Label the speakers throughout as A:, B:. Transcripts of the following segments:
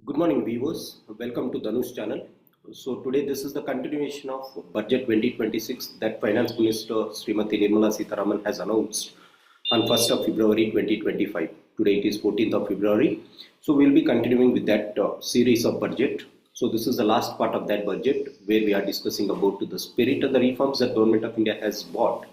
A: Good morning viewers, welcome to Dhanush channel. So today this is the continuation of budget 2026 that Finance Minister Srimati Nirmala Sitharaman has announced on 1st of February 2025. Today it is 14th of February. So we'll be continuing with that series of budget. So this is the last part of that budget where we are discussing about the spirit of the reforms that Government of India has brought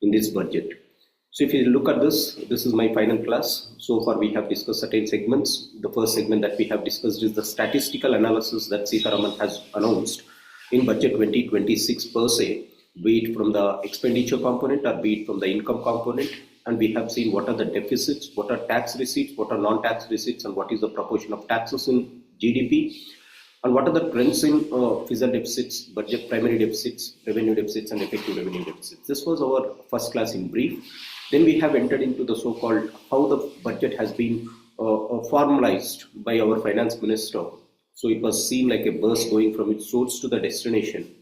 A: in this budget. So if you look at this is my final class. So far we have discussed certain segments. The first segment that we have discussed is the statistical analysis that Sitharaman has announced in budget 2026 per se, be it from the expenditure component or be it from the income component. And we have seen what are the deficits, what are tax receipts, what are non-tax receipts, and what is the proportion of taxes in GDP. And what are the trends in fiscal deficits, budget primary deficits, revenue deficits, and effective revenue deficits. This was our first class in brief. Then we have entered into the so-called how the budget has been formalized by our finance minister. So it was seen like a bus going from its source to the destination,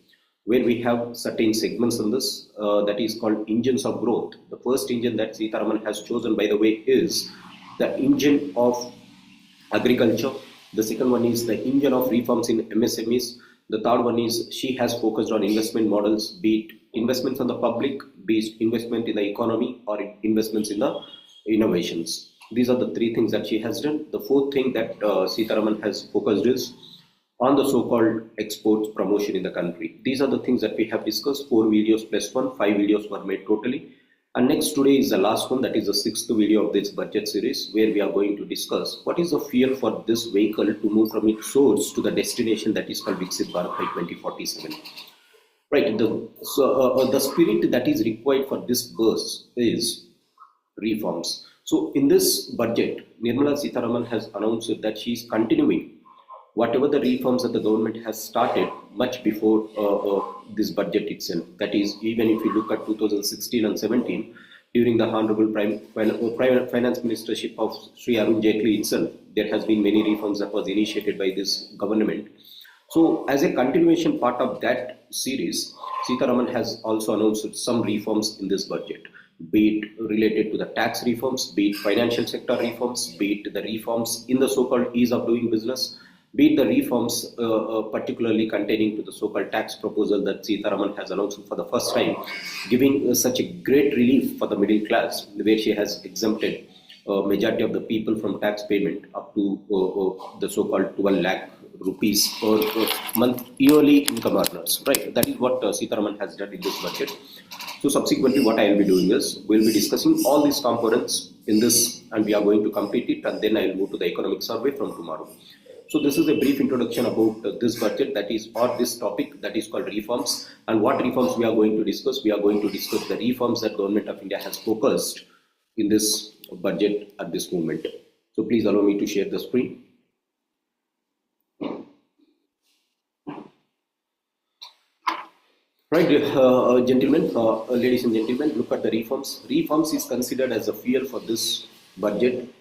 A: where we have certain segments in this that is called engines of growth. The first engine that Sitharaman has chosen, by the way, is the engine of agriculture. The second one is the engine of reforms in MSMEs. The third one is she has focused on investment models, be it investments on the public, be it investment in the economy, or investments in the innovations. These are the three things that she has done. The fourth thing that Sitharaman has focused is on the so-called exports promotion in the country. These are the things that we have discussed. 4 videos plus 1, 5 videos were made totally. And next today is the last one, that is the 6th video of this budget series, where we are going to discuss what is the fuel for this vehicle to move from its source to the destination that is called Viksit Bharat by 2047. Right, the spirit that is required for this bus is reforms. So in this budget, Nirmala Sitharaman has announced that she is continuing whatever the reforms that the government has started much before this budget itself. That is, even if you look at 2016 and 17, during the Honorable Prime Finance Ministership of Sri Arun Jaitley itself, there has been many reforms that was initiated by this government. So as a continuation part of that series, Sitharaman has also announced some reforms in this budget, be it related to the tax reforms, be it financial sector reforms, be it the reforms in the so-called ease of doing business, be it the reforms particularly containing to the so-called tax proposal that Sitharaman has announced for the first time, giving such a great relief for the middle class, where she has exempted majority of the people from tax payment up to the so-called 12 lakh rupees per month yearly income earners. Right, that is what Sitharaman has done in this budget. So subsequently what I will be doing is, we will be discussing all these components in this, and we are going to complete it, and then I will move to the economic survey from tomorrow. So this is a brief introduction about this budget, that is, or this topic that is called reforms. And what reforms we are going to discuss? We are going to discuss the reforms that Government of India has focused in this budget at this moment. So please allow me to share the screen. Right, gentlemen, ladies and gentlemen, look at the reforms. Reforms is considered as a fuel for this budget.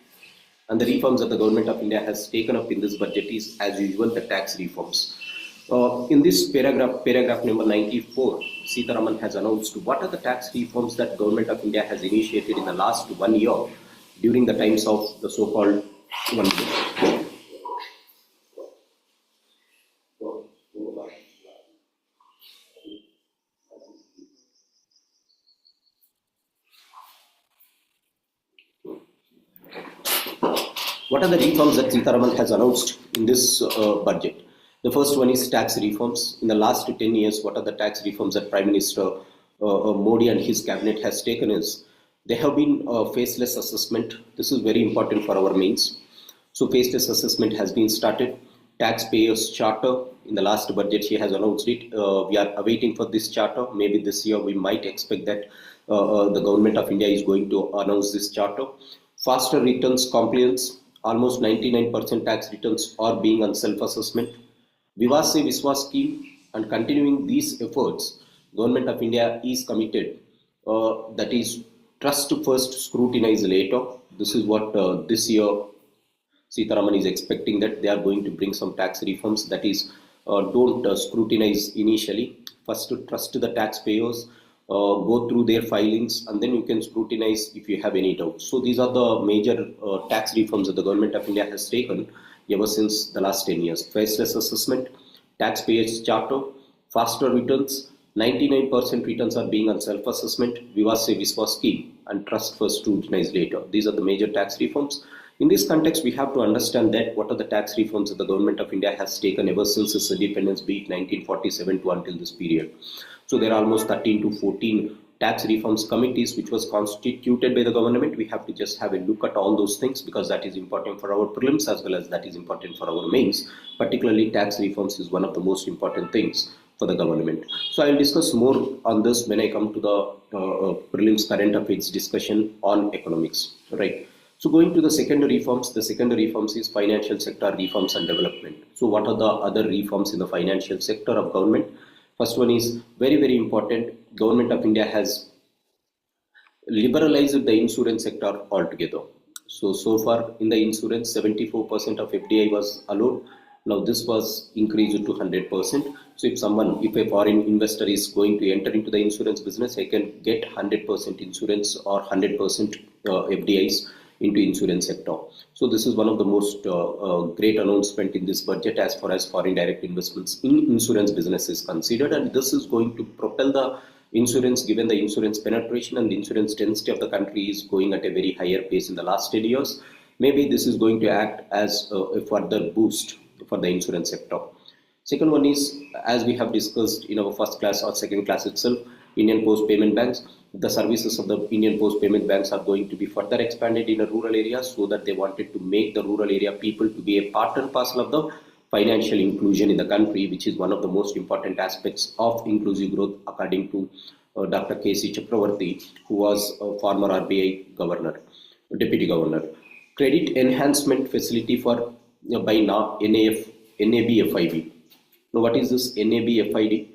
A: And the reforms that the Government of India has taken up in this budget is, as usual, the tax reforms. In this paragraph number 94, Sitharaman has announced what are the tax reforms that Government of India has initiated in the last 1 year during the times of the so-called 1 year. What are the reforms that Sitharaman has announced in this budget? The first one is tax reforms. In the last 10 years, what are the tax reforms that Prime Minister Modi and his cabinet has taken is, there have been faceless assessment. This is very important for our mains. So faceless assessment has been started. Taxpayers charter, in the last budget she has announced it. We are awaiting for this charter. Maybe this year we might expect that the Government of India is going to announce this charter. Faster returns compliance. Almost 99% tax returns are being on self-assessment. Vivad Se Vishwas scheme, and continuing these efforts, Government of India is committed. That is, trust first, scrutinize later. This is what this year Sitharaman is expecting, that they are going to bring some tax reforms. That is, don't scrutinize initially. First, trust the taxpayers. Go through their filings, and then you can scrutinize if you have any doubts. So these are the major tax reforms that the Government of India has taken ever since the last 10 years. Faceless assessment, taxpayers charter, faster returns, 99% returns are being on self-assessment, Viva Se Viswa scheme, and trust first, scrutinize later. These are the major tax reforms. In this context, we have to understand that what are the tax reforms that the government of India has taken ever since its independence, be it 1947 to until this period. So there are almost 13 to 14 tax reforms committees which was constituted by the government. We have to just have a look at all those things because that is important for our prelims as well as that is important for our mains. Particularly tax reforms is one of the most important things for the government. So I will discuss more on this when I come to the prelims current affairs discussion on economics, right? So going to the secondary reforms, the secondary reforms is financial sector reforms and development. So what are the other reforms in the financial sector of government? First one is very, very important. Government of India has liberalized the insurance sector altogether. So far in the insurance, 74% of FDI was allowed. Now this was increased to 100%. So if a foreign investor is going to enter into the insurance business, he can get 100% insurance or 100% FDIs into insurance sector. So this is one of the most great announcement in this budget as far as foreign direct investments in insurance business is considered, and this is going to propel the insurance, given the insurance penetration and the insurance density of the country is going at a very higher pace in the last 10 years. Maybe this is going to act as a further boost for the insurance sector. Second one is, as we have discussed in our first class or second class itself, Indian Post Payment Banks. The services of the Indian Post Payment Banks are going to be further expanded in a rural area, so that they wanted to make the rural area people to be a part and parcel of the financial inclusion in the country, which is one of the most important aspects of inclusive growth, according to Dr. K.C. Chakravarti, who was a former RBI governor, deputy governor. Credit enhancement facility for by now NABFID. Now what is this NABFID?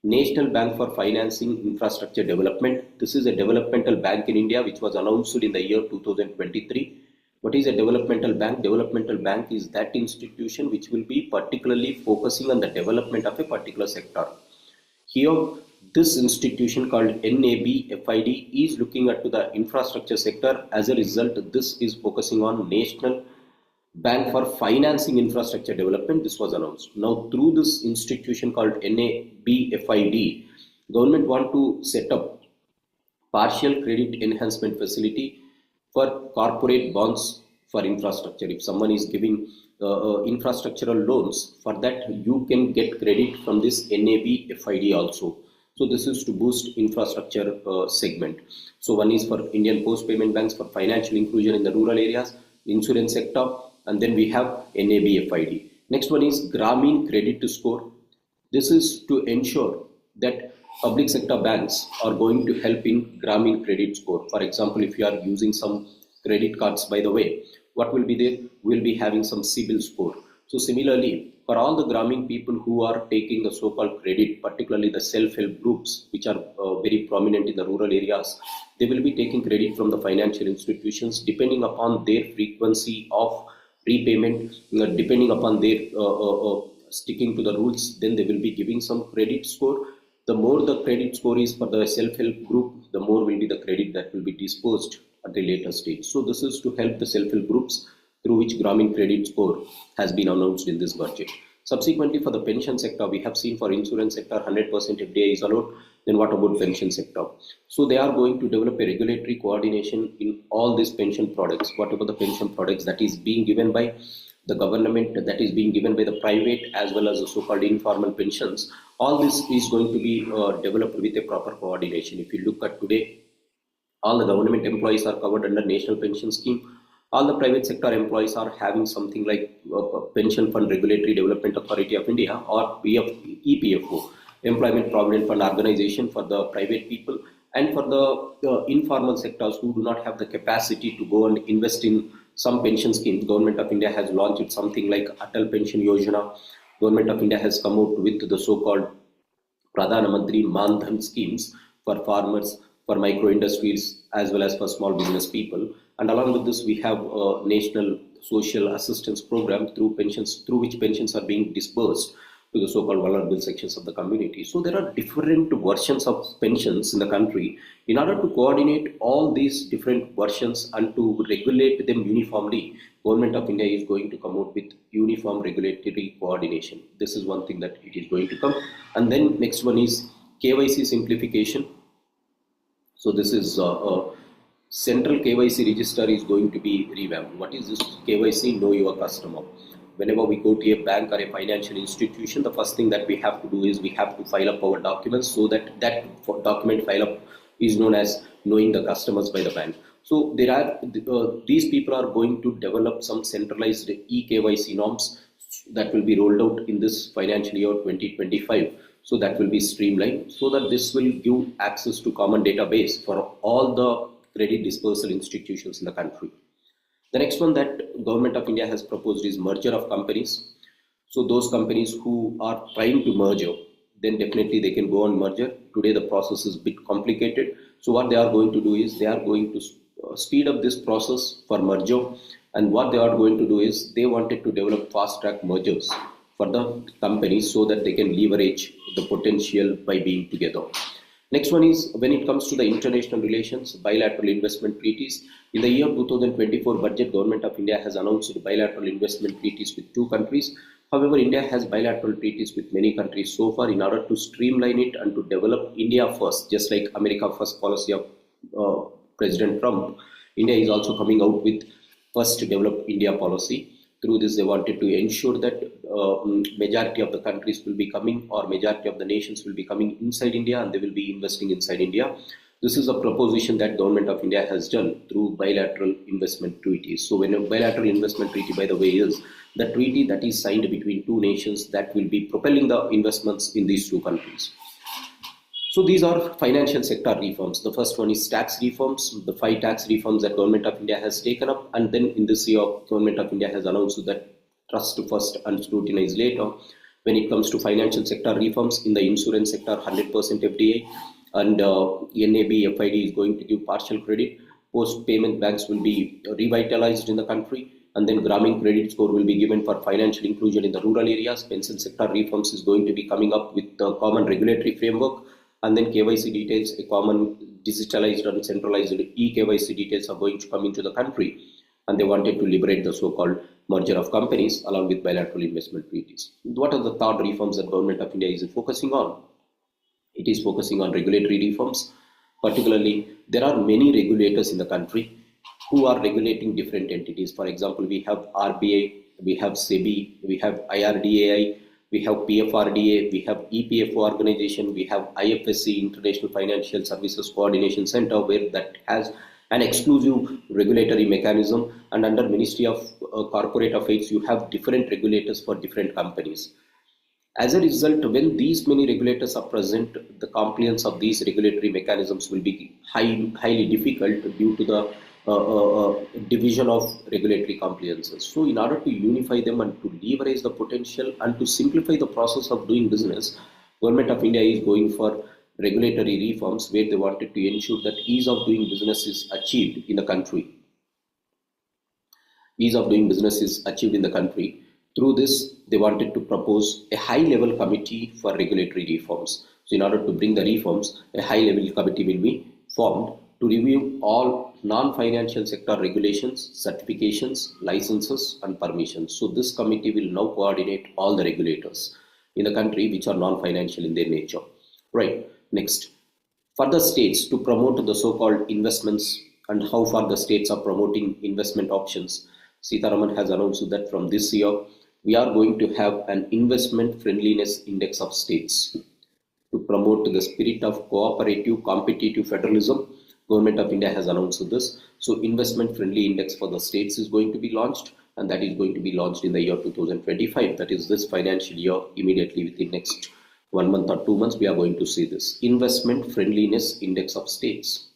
A: National Bank for Financing Infrastructure Development. This is a developmental bank in India which was announced in the year 2023. What is a developmental bank? Developmental bank is that institution which will be particularly focusing on the development of a particular sector. Here, this institution called NABFID is looking at the infrastructure sector. As a result, this is focusing on National Bank for Financing Infrastructure Development. This was announced. Now through this institution called NABFID, government want to set up partial credit enhancement facility for corporate bonds for infrastructure. If someone is giving infrastructural loans, for that you can get credit from this NABFID also. So this is to boost infrastructure segment. So one is for Indian Post Payment Banks for financial inclusion in the rural areas, insurance sector, and then we have NABFID. Next one is Grameen Credit Score. This is to ensure that public sector banks are going to help in Grameen Credit Score. For example, if you are using some credit cards, by the way, what will be there? We'll be having some CIBIL score. So similarly, for all the Grameen people who are taking the so-called credit, particularly the self-help groups, which are very prominent in the rural areas, they will be taking credit from the financial institutions depending upon their frequency of repayment, depending upon their sticking to the rules. Then they will be giving some credit score. The more the credit score is for the self-help group, the more will be the credit that will be disposed at a later stage. So this is to help the self-help groups, through which Grameen Credit Score has been announced in this budget. Subsequently, for the pension sector, we have seen for insurance sector 100% FDI is allowed. Then what about pension sector? So they are going to develop a regulatory coordination in all these pension products, whatever the pension products that is being given by the government, that is being given by the private, as well as the so-called informal pensions. All this is going to be developed with a proper coordination. If you look at today, all the government employees are covered under National Pension Scheme. All the private sector employees are having something like Pension Fund Regulatory Development Authority of India, or EPFO, Employment Provident Fund Organization for the private people. And for the informal sectors who do not have the capacity to go and invest in some pension schemes, Government of India has launched something like Atal Pension Yojana. Government of India has come out with the so-called Pradhan Mantri Man Dhan schemes for farmers, for micro industries, as well as for small business people. And along with this, we have a national social assistance program through which pensions are being disbursed to the so-called vulnerable sections of the community. So there are different versions of pensions in the country. In order to coordinate all these different versions and to regulate them uniformly, Government of India is going to come out with uniform regulatory coordination. This is one thing that it is going to come. And then next one is KYC simplification. So this is central KYC register is going to be revamped. What is this KYC? Know your customer. Whenever we go to a bank or a financial institution, the first thing that we have to do is we have to file up our documents, so that document file up is known as knowing the customers by the bank. So there are these people are going to develop some centralized eKYC norms that will be rolled out in this financial year 2025. So that will be streamlined, so that this will give access to common database for all the credit dispersal institutions in the country. The next one that Government of India has proposed is merger of companies. So those companies who are trying to merge, then definitely they can go on merger. Today the process is a bit complicated. So what they are going to do is they are going to speed up this process for merger. And what they are going to do is they wanted to develop fast track mergers for the companies so that they can leverage the potential by being together. Next one is when it comes to the international relations, bilateral investment treaties. In the year 2024 budget, Government of India has announced bilateral investment treaties with 2 countries. However, India has bilateral treaties with many countries so far. In order to streamline it and to develop India first, just like America first policy of President Trump, India is also coming out with first develop India policy. Through this, they wanted to ensure that majority of the countries will be coming, or majority of the nations will be coming inside India, and they will be investing inside India. This is a proposition that Government of India has done through bilateral investment treaties. So when a bilateral investment treaty, by the way, is the treaty that is signed between 2 nations that will be propelling the investments in these 2 countries. So these are financial sector reforms. The first one is tax reforms, the 5 tax reforms that Government of India has taken up, and then in this year, Government of India has announced that trust first and scrutinize later. When it comes to financial sector reforms, in the insurance sector, 100% FDI, and NAB FID is going to give partial credit. Post-payment banks will be revitalized in the country, and then Gramin credit score will be given for financial inclusion in the rural areas. Pension sector reforms is going to be coming up with the common regulatory framework, and then KYC details, a common digitalized and centralized eKYC details are going to come into the country, and they wanted to liberate the so-called merger of companies along with bilateral investment treaties. What are the third reforms that Government of India is focusing on? It is focusing on regulatory reforms. Particularly, there are many regulators in the country who are regulating different entities. For example, we have RBI, we have SEBI, we have IRDAI, we have PFRDA, we have EPFO organization, we have IFSC, International Financial Services Coordination Center, where that has an exclusive regulatory mechanism, and under Ministry of Corporate Affairs, you have different regulators for different companies. As a result, when these many regulators are present, the compliance of these regulatory mechanisms will be highly difficult due to the division of regulatory compliances. So in order to unify them and to leverage the potential and to simplify the process of doing business, Government of India is going for regulatory reforms where they wanted to ensure that ease of doing business is achieved in the country. Ease of doing business is achieved in the country. Through this, they wanted to propose a high-level committee for regulatory reforms. So in order to bring the reforms, a high-level committee will be formed to review all non-financial sector regulations, certifications, licenses, and permissions. So this committee will now coordinate all the regulators in the country which are non-financial in their nature. Right. Next, for the states to promote the so-called investments and how far the states are promoting investment options, Sitharaman has announced that from this year, we are going to have an investment friendliness index of states to promote the spirit of cooperative, competitive federalism. Government of India has announced this. So investment friendly index for the states is going to be launched, and that is going to be launched in the year 2025. That is this financial year. Immediately within next 1 month or 2 months, we are going to see this investment friendliness index of states.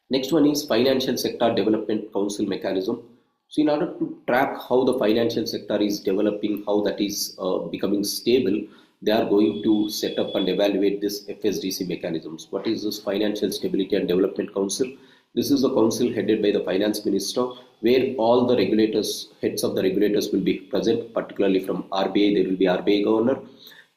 A: Next one is Financial Sector Development Council mechanism. So in order to track how the financial sector is developing, how that is becoming stable, they are going to set up and evaluate this FSDC mechanisms. What is this Financial Stability and Development Council? This is a council headed by the Finance Minister, where all the regulators, heads of the regulators will be present, particularly from RBI, there will be RBI governor.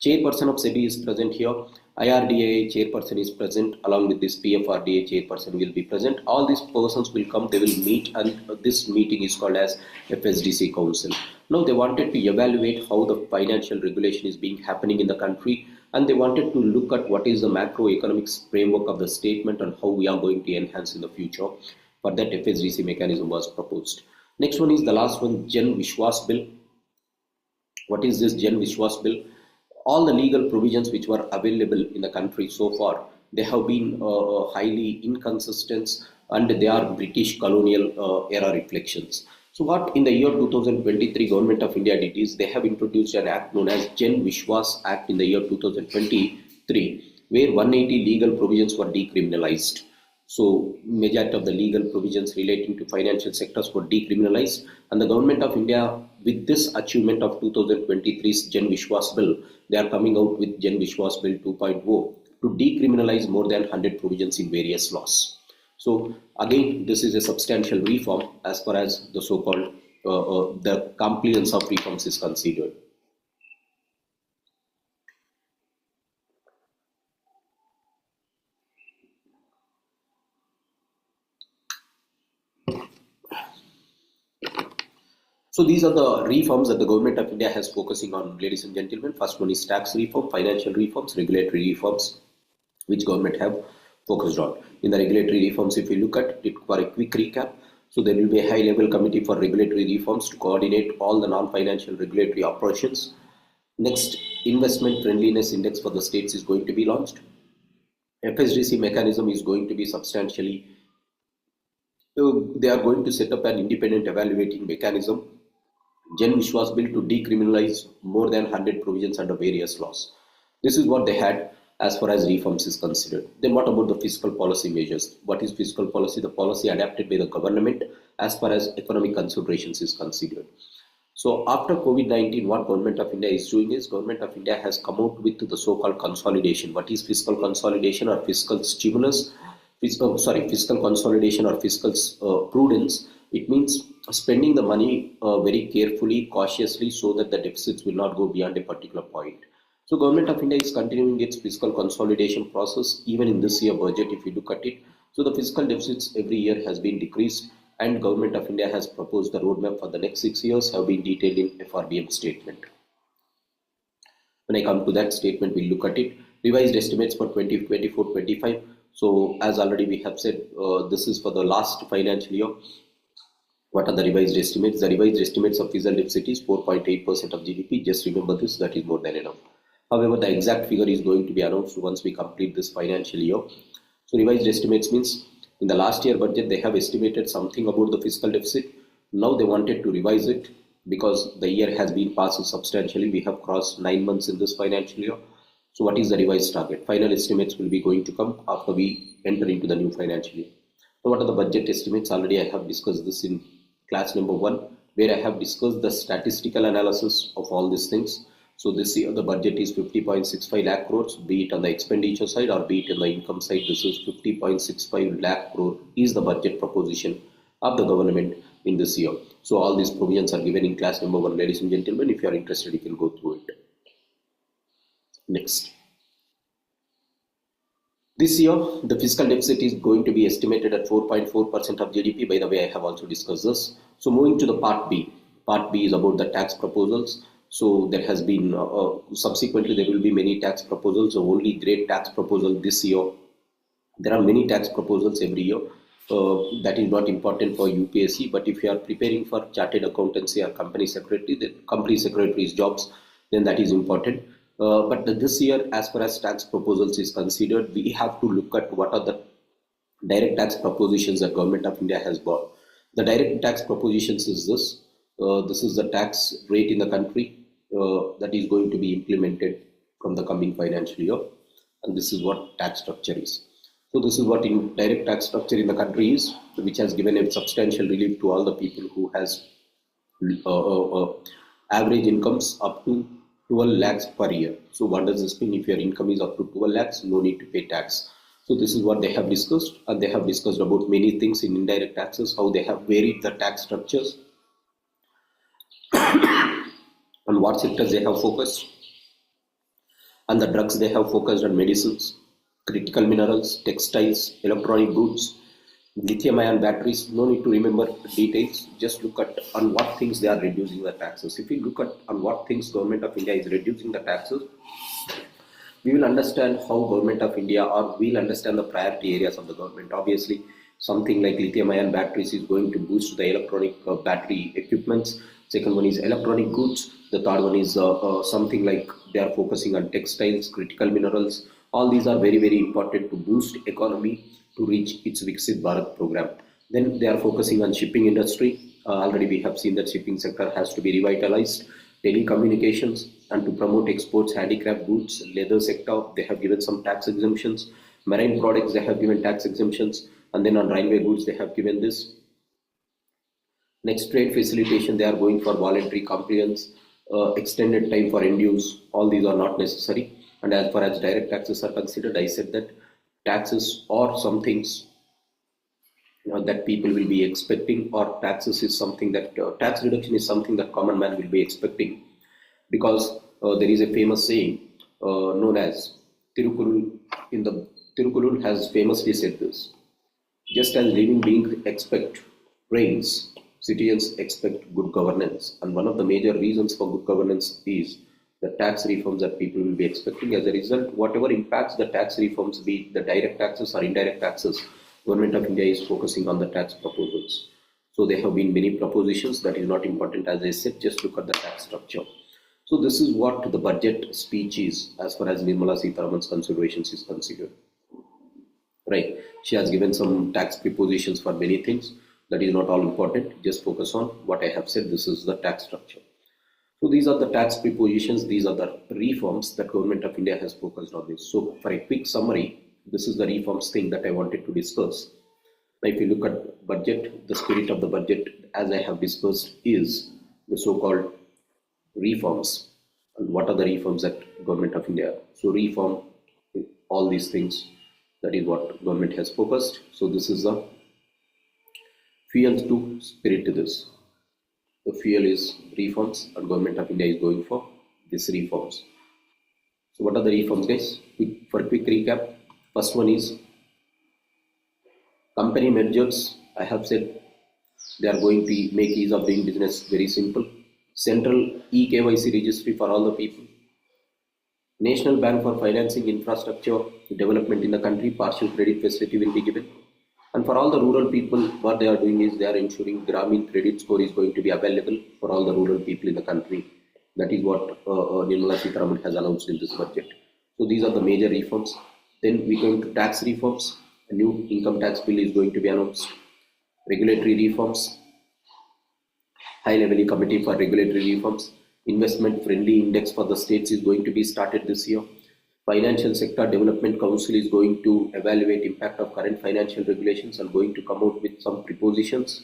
A: Chairperson of SEBI is present here. IRDA chairperson is present, along with this PFRDA chairperson will be present. All these persons will come, they will meet, and this meeting is called as FSDC Council. Now they wanted to evaluate how the financial regulation is being happening in the country, and they wanted to look at what is the macroeconomics framework of the statement and how we are going to enhance in the future. For that, FSDC mechanism was proposed. Next one is the last one, Jan Vishwas Bill. What is this Jan Vishwas Bill? All the legal provisions which were available in the country so far, they have been highly inconsistent, and they are British colonial era reflections. So what in the year 2023 Government of India did is they have introduced an act known as Jan Vishwas Act in the year 2023, where 180 legal provisions were decriminalized. So majority of the legal provisions relating to financial sectors were decriminalized, and the Government of India, with this achievement of 2023's Jan Vishwas Bill, they are coming out with Jan Vishwas Bill 2.0 to decriminalize more than 100 provisions in various laws. So again, this is a substantial reform as far as the so-called the compliance of reforms is considered. So these are the reforms that the Government of India has focusing on, ladies and gentlemen. First one is tax reform, financial reforms, regulatory reforms, which government have focused on. In the regulatory reforms, if you look at it for a quick recap, so there will be a high-level committee for regulatory reforms to coordinate all the non-financial regulatory operations. Next, investment friendliness index for the states is going to be launched. FSDC mechanism is going to be substantially, they are going to set up an independent evaluating mechanism. Jan Vishwas Bill to decriminalize more than 100 provisions under various laws. This is what they had as far as reforms is considered. Then what about the fiscal policy measures? What is fiscal policy? The policy adapted by the government as far as economic considerations is considered. So after COVID-19, what Government of India is doing is Government of India has come out with the so-called consolidation. What is fiscal consolidation or fiscal stimulus? Fiscal consolidation or fiscal prudence. It means spending the money very carefully, cautiously, so that the deficits will not go beyond a particular point. So Government of India is continuing its fiscal consolidation process even in this year budget if you look at it. So the fiscal deficits every year has been decreased, and Government of India has proposed the roadmap for the next 6 years have been detailed in FRBM statement. When I come to that statement, we'll look at it. Revised estimates for 2024-25. So as already we have said, this is for the last financial year. What are the revised estimates? The revised estimates of fiscal deficit is 4.8% of GDP. Just remember this, that is more than enough. However, the exact figure is going to be announced once we complete this financial year. So revised estimates means in the last year budget, they have estimated something about the fiscal deficit. Now they wanted to revise it because the year has been passed substantially. We have crossed 9 months in this financial year. So what is the revised target? Final estimates will be going to come after we enter into the new financial year. So what are the budget estimates? Already I have discussed this in class number 1, where I have discussed the statistical analysis of all these things. So this year the budget is 50.65 lakh crores, be it on the expenditure side or be it on the income side. This is 50.65 lakh crore is the budget proposition of the government in this year. So all these provisions are given in class number 1, ladies and gentlemen. If you are interested, you can go through it. Next. This year, the fiscal deficit is going to be estimated at 4.4% of GDP. By the way, I have also discussed this. So moving to the part B. Part B is about the tax proposals. So there has been, subsequently there will be many tax proposals. So only great tax proposal this year. There are many tax proposals every year. That is not important for UPSC. But if you are preparing for chartered accountancy or company secretary, the company secretary's jobs, then that is important. But this year, as far as tax proposals is considered, we have to look at what are the direct tax propositions that Government of India has brought. The direct tax propositions is this. This is the tax rate in the country that is going to be implemented from the coming financial year. And this is what tax structure is. So this is what in direct tax structure in the country is, which has given a substantial relief to all the people who has average incomes up to 12 lakhs per year. So what does this mean? If your income is up to 12 lakhs, no need to pay tax. So this is what they have discussed, and they have discussed about many things in indirect taxes, how they have varied the tax structures, on what sectors they have focused, and the drugs they have focused on medicines, critical minerals, textiles, electronic goods, lithium-ion batteries. No need to remember details. Just look at on what things they are reducing the taxes. If you look at on what things Government of India is reducing the taxes, we will understand how Government of India, or we'll understand the priority areas of the government. Obviously, something like lithium-ion batteries is going to boost the electronic battery equipments. Second one is electronic goods. The third one is something like they are focusing on textiles, critical minerals. All these are very, very important to boost economy to reach its Viksit Bharat program. Then they are focusing on shipping industry. Already we have seen that shipping sector has to be revitalized. Telecommunications, and to promote exports, handicraft goods, leather sector, they have given some tax exemptions. Marine products, they have given tax exemptions. And then on railway goods, they have given this. Next, trade facilitation, they are going for voluntary compliance, extended time for end use. All these are not necessary. And as far as direct taxes are considered, I said that taxes or some things that people will be expecting, or taxes is something that tax reduction is something that common man will be expecting, because there is a famous saying known as Tirukurul. In the Tirukurul has famously said this: just as living beings expect rains, citizens expect good governance. And one of the major reasons for good governance is the tax reforms that people will be expecting. As a result, whatever impacts the tax reforms, be it the direct taxes or indirect taxes, Government of India is focusing on the tax proposals. So there have been many propositions. That is not important. As I said, just look at the tax structure. So this is what the budget speech is as far as Nirmala Sitharaman's considerations is considered. Right? She has given some tax propositions for many things. That is not all important. Just focus on what I have said. This is the tax structure. So these are the tax propositions. These are the reforms that Government of India has focused on this. So for a quick summary, this is the reforms thing that I wanted to discuss. Now, if you look at budget, the spirit of the budget, as I have discussed, is the so-called reforms. And what are the reforms that Government of India? So reform, all these things, that is what government has focused. So this is the fuel to spirit to this. The fuel is reforms, and Government of India is going for these reforms. So what are the reforms, guys? For a quick recap, first one is company mergers. I have said they are going to make ease of doing business very simple. Central eKYC registry for all the people. National ban for financing infrastructure development in the country. Partial credit facility will be given. And for all the rural people, what they are doing is they are ensuring Gramin credit score is going to be available for all the rural people in the country. That is what Nirmala Sitharaman has announced in this budget. So these are the major reforms. Then we go into tax reforms. A new income tax bill is going to be announced. Regulatory reforms. High-level committee for regulatory reforms. Investment-friendly index for the states is going to be started this year. Financial Sector Development Council is going to evaluate impact of current financial regulations and going to come out with some propositions.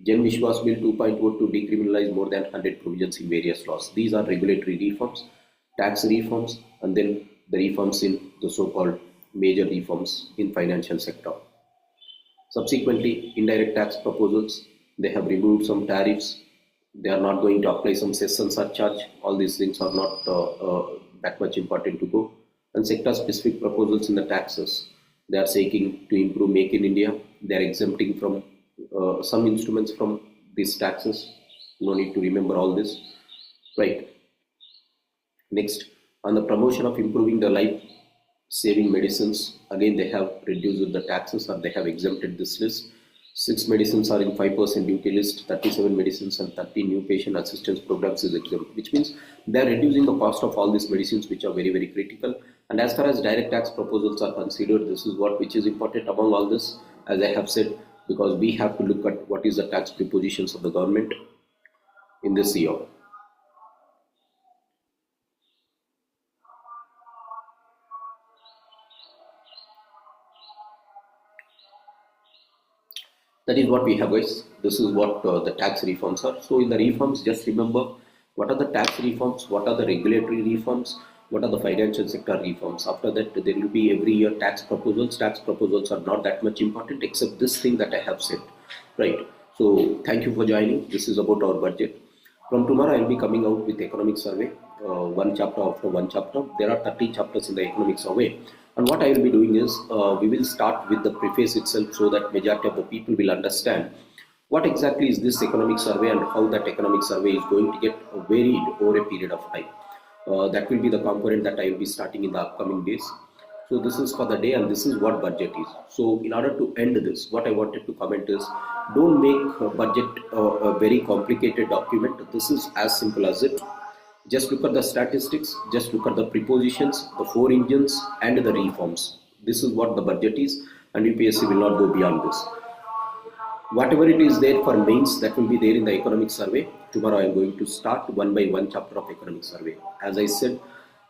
A: Jan Vishwas Bill 2.0 to decriminalize more than 100 provisions in various laws. These are regulatory reforms, tax reforms, and then the reforms in the so-called major reforms in financial sector. Subsequently, indirect tax proposals. They have removed some tariffs. They are not going to apply some cess and surcharge. All these things are not that much important to go. And sector-specific proposals in the taxes. They are seeking to improve Make in India. They are exempting from some instruments from these taxes. No need to remember all this. Right. Next, on the promotion of improving the life-saving medicines, again they have reduced the taxes, or they have exempted this list. 6 medicines are in 5% duty list, 37 medicines and 30 new patient assistance programs is exempt, which means they are reducing the cost of all these medicines, which are very, very critical. And as far as direct tax proposals are considered, this is which is important among all this, as I have said, because we have to look at what is the tax propositions of the government in this year. That is what we have, guys. This is what the tax reforms are. So in the reforms, just remember what are the tax reforms, what are the regulatory reforms, what are the financial sector reforms. After that, there will be every year tax proposals. Tax proposals are not that much important except this thing that I have said, right? So thank you for joining. This is about our budget. From tomorrow, I will be coming out with economic survey, one chapter after one chapter. There are 30 chapters in the economic survey. And what I will be doing is, we will start with the preface itself so that majority of the people will understand what exactly is this economic survey and how that economic survey is going to get varied over a period of time. That will be the component that I will be starting in the upcoming days. So this is for the day, and this is what budget is. So in order to end this, what I wanted to comment is, don't make a budget a very complicated document. This is as simple as it. Just look at the statistics, just look at the prepositions, the 4 engines and the reforms. This is what the budget is, and UPSC will not go beyond this. Whatever it is there for mains, that will be there in the economic survey. Tomorrow I am going to start one by one chapter of economic survey. As I said,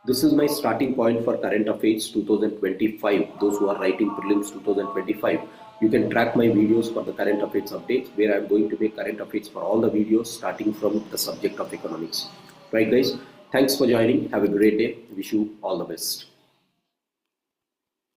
A: this is my starting point for current affairs 2025. Those who are writing prelims 2025, you can track my videos for the current affairs updates, where I am going to make current affairs for all the videos starting from the subject of economics. Right guys, thanks for joining. Have a great day. Wish you all the best.